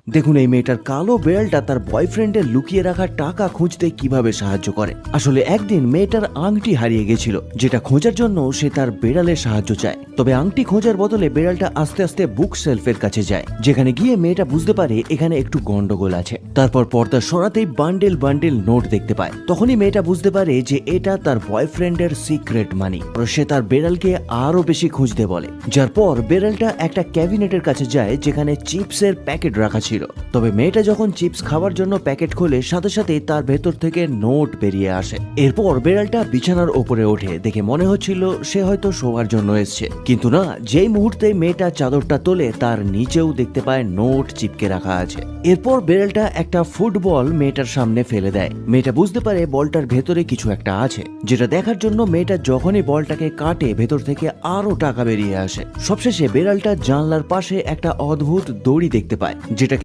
দেখুন এই মেয়েটার কালো বেড়ালটা তার বয়ফ্রেন্ডের লুকিয়ে রাখা টাকা খুঁজতে কিভাবে সাহায্য করে। আসলে একদিন মেয়েটার আংটি হারিয়ে গেছিল, যেটা খোঁজার জন্য সে তার বেড়ালের সাহায্য চায়। তবে আংটি খোঁজার বদলে বেড়ালটা আস্তে আস্তে বুক শেলফের কাছে যায়, যেখানে গিয়ে মেয়েটা বুঝতে পারে এখানে একটু গন্ডগোল আছে। তারপর পর্দা সরাতেই বান্ডেল বান্ডেল নোট দেখতে পায়। তখনই মেয়েটা বুঝতে পারে যে এটা তার বয়ফ্রেন্ডের সিক্রেট মানি। সে তার বেড়ালকে আরো বেশি খুঁজতে বলে, যার পর বেড়ালটা একটা ক্যাবিনেটের কাছে যায় যেখানে চিপসের প্যাকেট রাখা ছিল। তবে মেয়েটা যখন চিপস খাওয়ার জন্য প্যাকেট খোলে, সাথে সাথে তার ভেতর থেকে নোট বেরিয়ে আসে। এরপর বেড়ালটা বিছানার ওপরে ওঠে, দেখে মনে হচ্ছিল সে হয়তো শোয়ার জন্য এসছে, কিন্তু না, যেই মুহূর্তে মেয়েটা চাদরটা তোলে তার নিচেও দেখতে পায় নোট চিপকে রাখা আছে। এরপর বেড়ালটা একটা ফুটবল মেয়েটার সামনে ফেলে দেয়। মেয়েটা বুঝতে পারে বলটার ভেতরে কিছু একটা আছে, যেটা দেখার জন্য মেয়েটা যখনই বলটাকে কাটে ভেতর থেকে আরো টাকা বেরিয়ে আসে। সবশেষে বেড়ালটা জানলার পাশে একটা অদ্ভুত দড়ি দেখতে পায়, যেটা